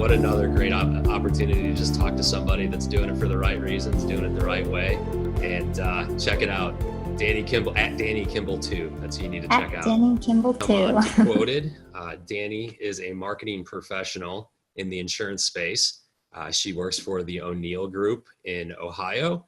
what another great opportunity to just talk to somebody that's doing it for the right reasons, doing it the right way. And check it out. Dani Kimble, at Dani Kimble 2. That's who you need to check out. Dani Kimble 2. Quoted. Dani is a marketing professional in the insurance space. She works for the O'Neill Group in Ohio.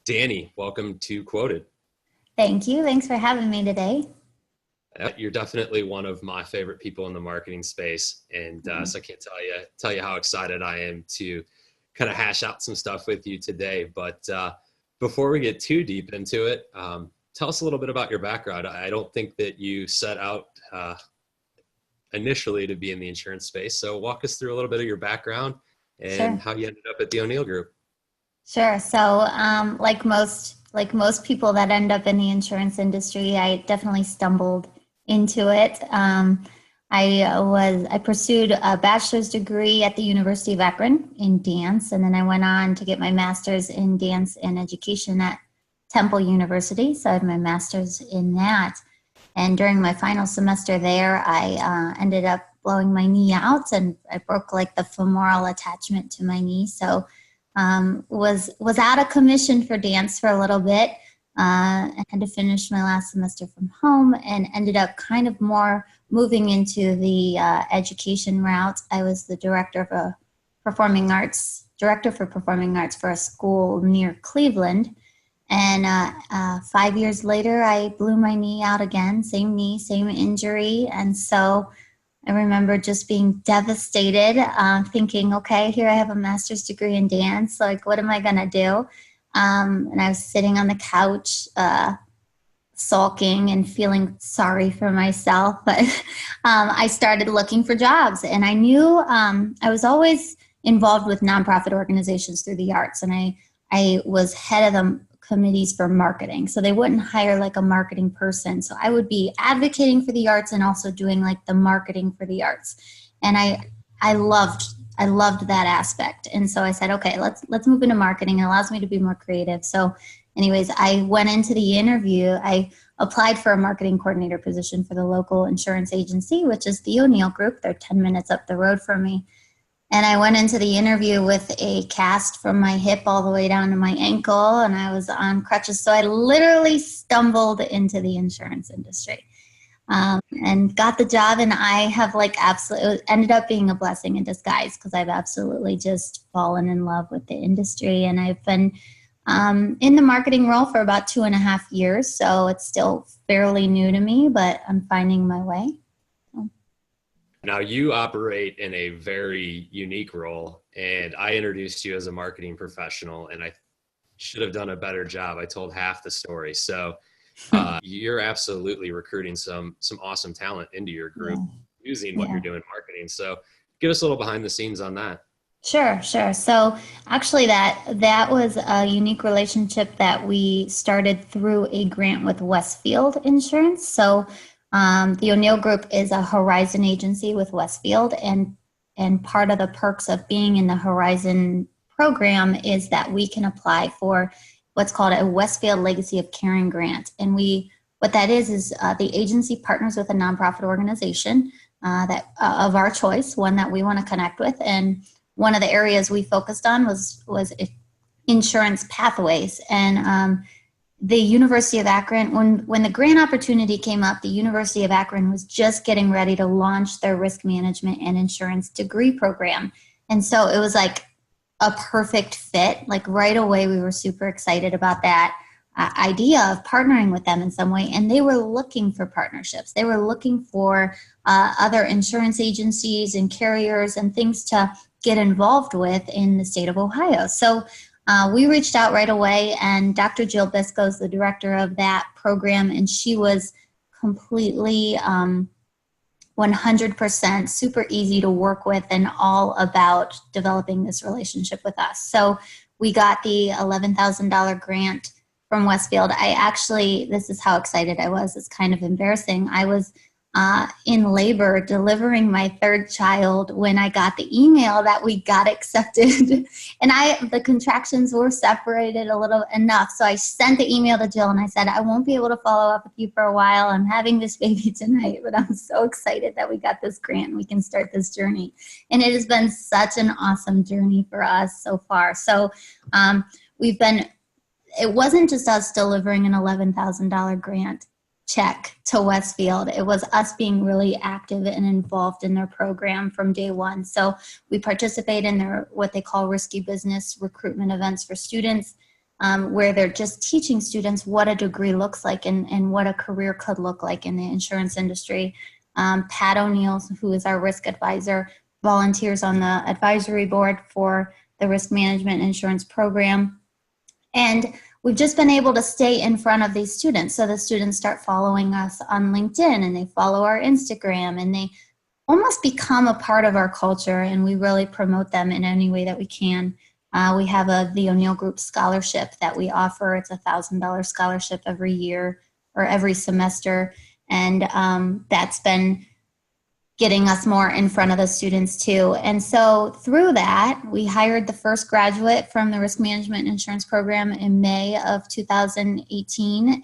Dani, welcome to Quoted. Thank you. Thanks for having me today. You're definitely one of my favorite people in the marketing space. And so I can't tell you how excited I am to kind of hash out some stuff with you today. But before we get too deep into it, tell us a little bit about your background. I don't think that you set out initially to be in the insurance space. So walk us through a little bit of your background and how you ended up at the O'Neill Group. Sure. So like most people that end up in the insurance industry, I definitely stumbled into it. I pursued a bachelor's degree at the University of Akron in dance, and then I went on to get my master's in dance and education at Temple University. So I had my master's in that. And during my final semester there, I ended up blowing my knee out, and I broke like the femoral attachment to my knee. So was out of commission for dance for a little bit. I had to finish my last semester from home and ended up kind of more moving into the education route. I was the director for performing arts for a school near Cleveland. And 5 years later, I blew my knee out again, same knee, same injury. And so I remember just being devastated, thinking, okay, here I have a master's degree in dance. Like, what am I going to do? And I was sitting on the couch, sulking and feeling sorry for myself. But I started looking for jobs, and I knew I was always involved with nonprofit organizations through the arts, and I was head of the committees for marketing. So they wouldn't hire like a marketing person. So I would be advocating for the arts and also doing like the marketing for the arts. And I loved that aspect. And so I said, okay, let's move into marketing. It allows me to be more creative. So anyways, I went into the interview. I applied for a marketing coordinator position for the local insurance agency, which is the O'Neill Group. They're 10 minutes up the road from me. And I went into the interview with a cast from my hip all the way down to my ankle, and I was on crutches. So I literally stumbled into the insurance industry. And got the job, and I have it ended up being a blessing in disguise because I've absolutely just fallen in love with the industry. And I've been in the marketing role for about 2.5 years, so it's still fairly new to me, but I'm finding my way. Now you operate in a very unique role, and I introduced you as a marketing professional, and I should have done a better job. I told half the story. So you're absolutely recruiting some awesome talent into your group using what you're doing in marketing. So give us a little behind the scenes on that. Sure. So actually that was a unique relationship that we started through a grant with Westfield Insurance. So the O'Neill Group is a Horizon agency with Westfield, and part of the perks of being in the Horizon program is that we can apply for what's called a Westfield Legacy of Caring grant. And what that is the agency partners with a nonprofit organization that of our choice, one that we want to connect with. And one of the areas we focused on was insurance pathways. And the University of Akron, when the grant opportunity came up, the University of Akron was just getting ready to launch their risk management and insurance degree program. And so it was like a perfect fit. Like right away, we were super excited about that idea of partnering with them in some way. And they were looking for partnerships. They were looking for other insurance agencies and carriers and things to get involved with in the state of Ohio. So we reached out right away, and Dr. Jill Biscoe is the director of that program, and she was completely 100% super easy to work with and all about developing this relationship with us. So we got the $11,000 grant from Westfield. This is how excited I was. It's kind of embarrassing. I was in labor delivering my third child when I got the email that we got accepted. And the contractions were separated a little enough. So I sent the email to Jill and I said, I won't be able to follow up with you for a while. I'm having this baby tonight, but I'm so excited that we got this grant and we can start this journey. And it has been such an awesome journey for us so far. So it wasn't just us delivering an $11,000 grant check to Westfield. It was us being really active and involved in their program from day one. So we participate in their what they call risky business recruitment events for students, where they're just teaching students what a degree looks like and what a career could look like in the insurance industry. Pat O'Neill, who is our risk advisor, volunteers on the advisory board for the risk management insurance program. And we've just been able to stay in front of these students. So the students start following us on LinkedIn and they follow our Instagram and they almost become a part of our culture, and we really promote them in any way that we can. We have the O'Neill Group Scholarship that we offer. It's a $1,000 scholarship every year or every semester. And that's been getting us more in front of the students too. And so through that, we hired the first graduate from the risk management insurance program in May of 2018.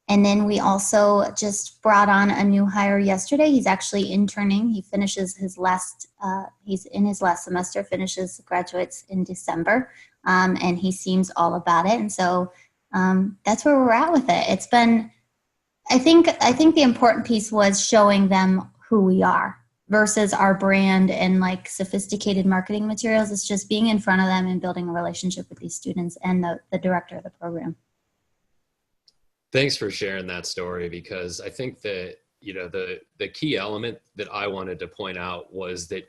And then we also just brought on a new hire yesterday. He's actually interning. He finishes he's in his last semester, graduates in December. And he seems all about it. And so that's where we're at with it. It's been, I think the important piece was showing them who we are versus our brand and like sophisticated marketing materials. It's just being in front of them and building a relationship with these students and the director of the program. Thanks for sharing that story, because I think that, the key element that I wanted to point out was that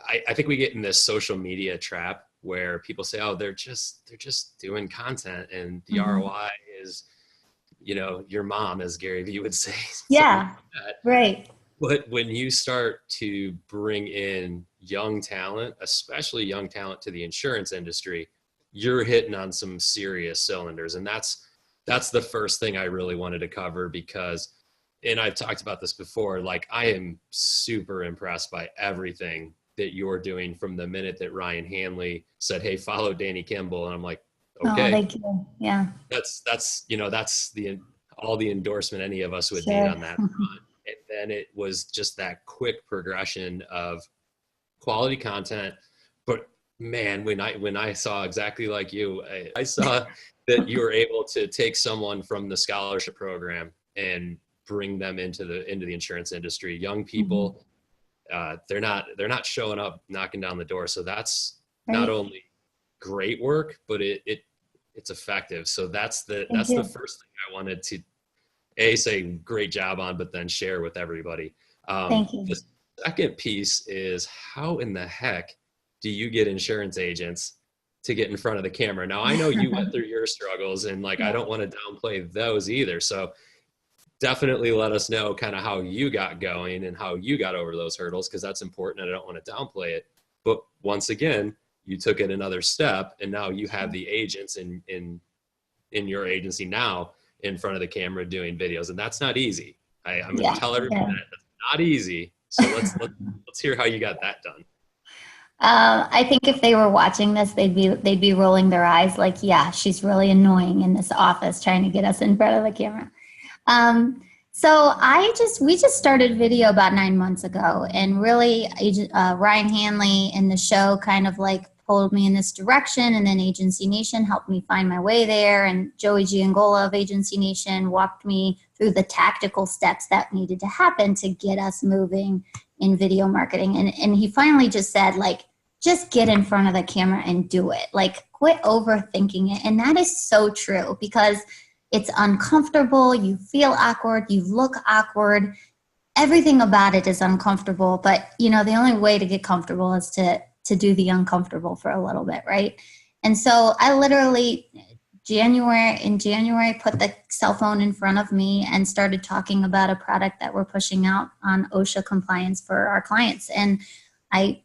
I think we get in this social media trap where people say, oh, they're just doing content and the ROI is, your mom, as Gary Vee would say. Yeah, like right. But when you start to bring in young talent, especially young talent to the insurance industry, you're hitting on some serious cylinders. And that's the first thing I really wanted to cover, because, and I've talked about this before, like I am super impressed by everything that you're doing from the minute that Ryan Hanley said, hey, follow Dani Kimble. And I'm like, okay. Oh, thank you. Yeah. That's all the endorsement any of us would need on that front. And then it was just that quick progression of quality content. But man, when I saw exactly like you, I saw that you were able to take someone from the scholarship program and bring them into the insurance industry. Young people, they're not showing up knocking down the door. So that's not only great work, but it's effective. So that's the first thing I wanted to say great job on, but then share with everybody. Thank you. The second piece is, how in the heck do you get insurance agents to get in front of the camera? Now, I know you went through your struggles, and I don't want to downplay those either. So definitely let us know kind of how you got going and how you got over those hurdles, because that's important and I don't want to downplay it. But once again, you took it another step, and now you have the agents in your agency now in front of the camera doing videos, and that's not easy. I'm going to tell everybody that that's not easy. So let's hear how you got that done. I think if they were watching this, they'd be rolling their eyes like, yeah, she's really annoying in this office trying to get us in front of the camera. So we just started video about 9 months ago, and really Ryan Hanley in the show kind of like pulled me in this direction, and then Agency Nation helped me find my way there, and Joey Gianogola of Agency Nation walked me through the tactical steps that needed to happen to get us moving in video marketing. And he finally just said, like, just get in front of the camera and do it. Like, quit overthinking it. And that is so true, because it's uncomfortable. You feel awkward. You look awkward. Everything about it is uncomfortable. But, the only way to get comfortable is to do the uncomfortable for a little bit, right? And so I literally, in January, put the cell phone in front of me and started talking about a product that we're pushing out on OSHA compliance for our clients. And I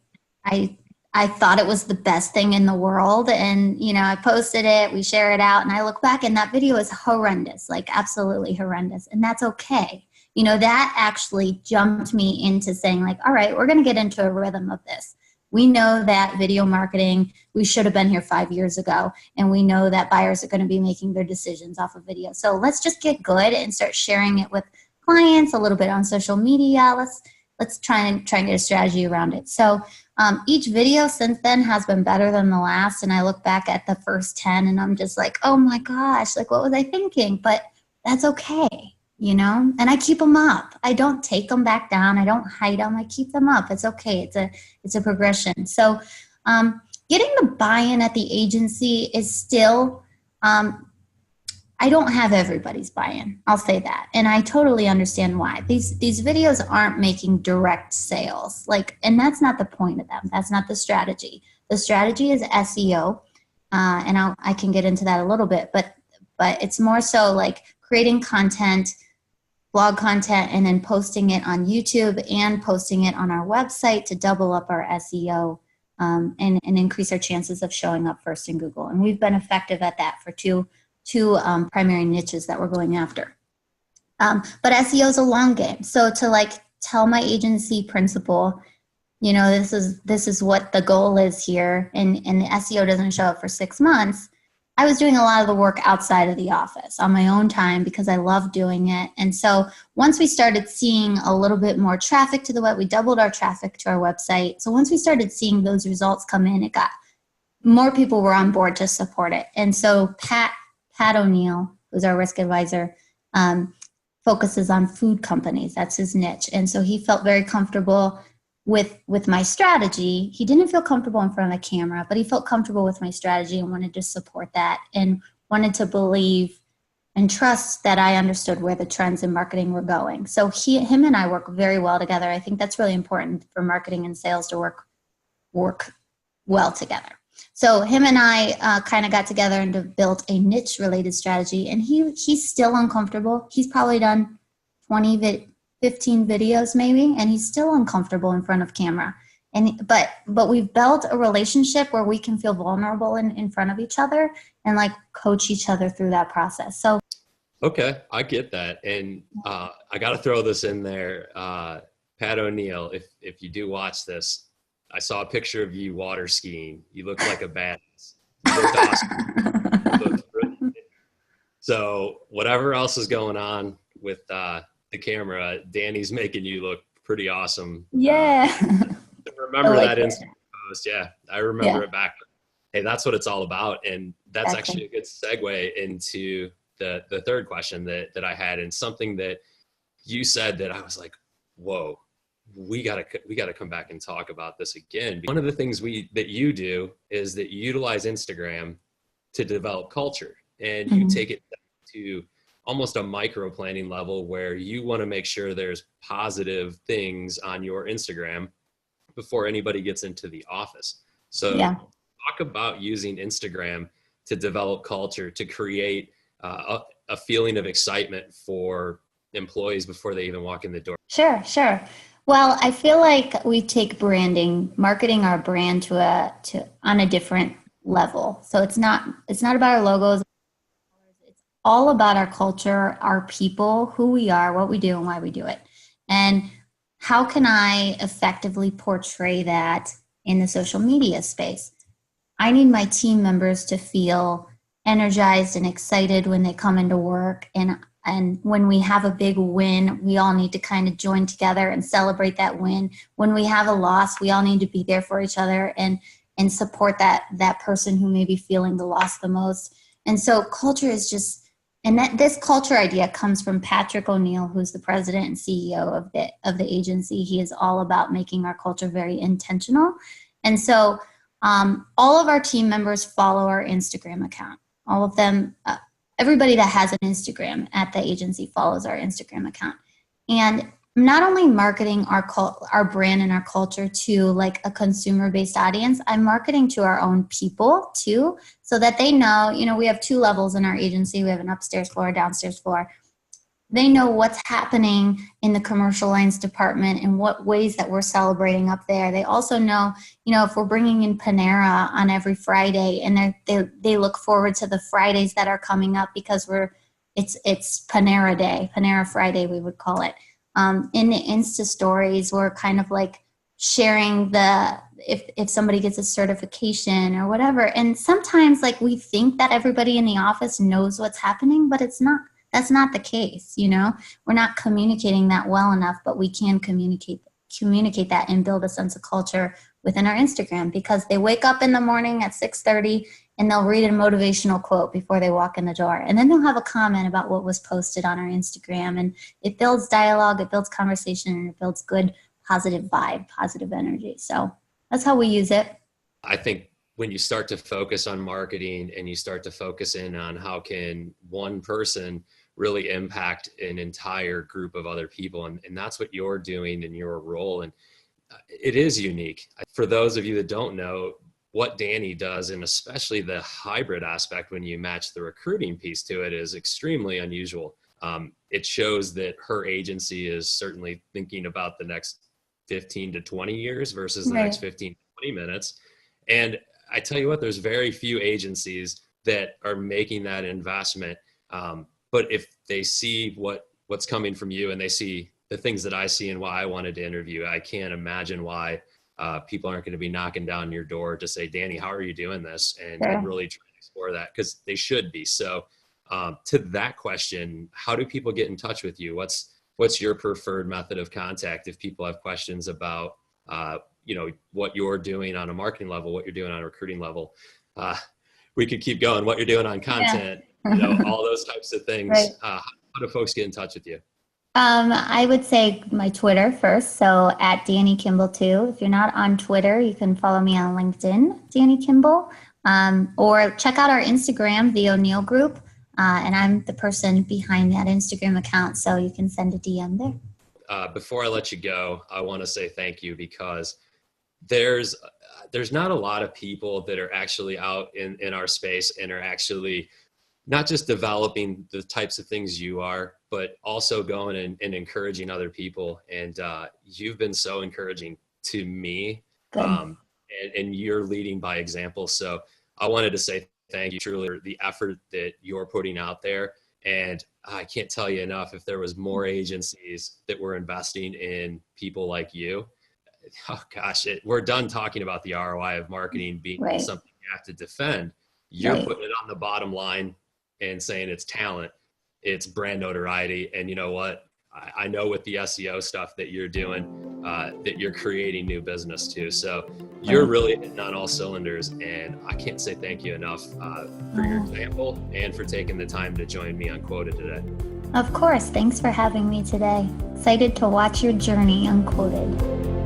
thought it was the best thing in the world. And, I posted it, we share it out, and I look back and that video is horrendous, like absolutely horrendous. And that's okay. that actually jumped me into saying like, all right, we're going to get into a rhythm of this. We know that video marketing, we should have been here 5 years ago. And we know that buyers are going to be making their decisions off of video. So let's just get good and start sharing it with clients, a little bit on social media. Let's try and get a strategy around it. So each video since then has been better than the last. And I look back at the first 10 and I'm just like, oh my gosh, like what was I thinking? But that's okay. And I keep them up. I don't take them back down. I don't hide them. I keep them up. It's okay. It's a progression. So getting the buy-in at the agency is still, I don't have everybody's buy-in. I'll say that. And I totally understand why. These videos aren't making direct sales. And that's not the point of them. That's not the strategy. The strategy is SEO. And I can get into that a little bit, but it's more so like creating content, blog content, and then posting it on YouTube and posting it on our website to double up our SEO and increase our chances of showing up first in Google. And we've been effective at that for two primary niches that we're going after. But SEO is a long game. So to tell my agency principal, this is what the goal is here, and the SEO doesn't show up for 6 months, I was doing a lot of the work outside of the office on my own time because I love doing it. And so once we started seeing a little bit more traffic to the web, we doubled our traffic to our website. So once we started seeing those results come in, it got more people were on board to support it. And so Pat O'Neill, who's our risk advisor, focuses on food companies. That's his niche. And so he felt very comfortable with my strategy. He didn't feel comfortable in front of the camera, but he felt comfortable with my strategy and wanted to support that and wanted to believe and trust that I understood where the trends in marketing were going. So him and I work very well together. I think that's really important for marketing and sales to work well together. So him and I kind of got together and built a niche related strategy, and he's still uncomfortable. He's probably done 15 videos maybe, and he's still uncomfortable in front of camera. But we've built a relationship where we can feel vulnerable in front of each other and coach each other through that process. So okay, I get that. And I got to throw this in there. Pat O'Neill, if you do watch this, I saw a picture of you water skiing. You look like a badass. You looked awesome. You looked brilliant. So whatever else is going on with the camera, Dani's making you look pretty awesome. Yeah. Remember that Instagram post? Yeah, I remember it back. Hey, that's what it's all about. And that's actually a good segue into the third question that I had, and something that you said that I was like, whoa, we gotta come back and talk about this again. One of the things that you do is that you utilize Instagram to develop culture, and you take it to almost a micro planning level where you want to make sure there's positive things on your Instagram before anybody gets into the office. So talk about using Instagram to develop culture, to create a feeling of excitement for employees before they even walk in the door. Sure. Well, I feel like we take marketing our brand on a different level. So it's not about our logos. It's all about our culture, our people, who we are, what we do, and why we do it. And how can I effectively portray that in the social media space? I need my team members to feel energized and excited when they come into work. And when we have a big win, we all need to kind of join together and celebrate that win. When we have a loss, we all need to be there for each other and support that person who may be feeling the loss the most. And so culture is just, and this culture idea comes from Patrick O'Neill, who's the president and CEO of the agency. He is all about making our culture very intentional. And so all of our team members follow our Instagram account. All of them, everybody that has an Instagram at the agency follows our Instagram account. And I'm not only marketing our brand and our culture to a consumer-based audience, I'm marketing to our own people too, so that they know, we have 2 levels in our agency. We have an upstairs floor, downstairs floor. They know what's happening in the commercial lines department and what ways that we're celebrating up there. They also know, if we're bringing in Panera on every Friday, and they look forward to the Fridays that are coming up because it's Panera Day, Panera Friday, we would call it. In the Insta stories, we're kind of like sharing if somebody gets a certification or whatever. And sometimes like we think that everybody in the office knows what's happening, but that's not the case. We're not communicating that well enough, but we can communicate that and build a sense of culture within our Instagram, because they wake up in the morning at 6:30 and they'll read a motivational quote before they walk in the door. And then they'll have a comment about what was posted on our Instagram, and it builds dialogue, it builds conversation, and it builds good, positive vibe, positive energy. So that's how we use it. I think when you start to focus on marketing and you start to focus in on how can one person really impact an entire group of other people, and that's what you're doing in your role. And it is unique. For those of you that don't know, what Dani does, and especially the hybrid aspect when you match the recruiting piece to it, is extremely unusual. It shows that her agency is certainly thinking about the next 15 to 20 years versus the next 15 to 20 minutes. And I tell you what, there's very few agencies that are making that investment. But if they see what's coming from you, and they see the things that I see and why I wanted to interview, I can't imagine why people aren't going to be knocking down your door to say, Dani, how are you doing this? And really try to explore that, because they should be. So to that question, how do people get in touch with you? What's your preferred method of contact if people have questions about what you're doing on a marketing level, what you're doing on a recruiting level? We could keep going, what you're doing on content, all those types of things. Right. How do folks get in touch with you? I would say my Twitter first. So at Dani Kimble too. If you're not on Twitter, you can follow me on LinkedIn, Dani Kimble, or check out our Instagram, the O'Neill Group. And I'm the person behind that Instagram account. So you can send a DM there. Before I let you go, I want to say thank you, because there's not a lot of people that are actually out in our space and are actually not just developing the types of things you are, but also going and encouraging other people. And you've been so encouraging to me, and you're leading by example. So I wanted to say thank you, truly, for the effort that you're putting out there. And I can't tell you enough, if there was more agencies that were investing in people like you, oh gosh, we're done talking about the ROI of marketing being something you have to defend. You're putting it on the bottom line and saying it's talent, it's brand notoriety. And you know what? I know with the SEO stuff that you're doing, that you're creating new business too. So you're really hitting on all cylinders, and I can't say thank you enough for your example and for taking the time to join me on Quoted today. Of course. Thanks for having me today. Excited to watch your journey on Quoted.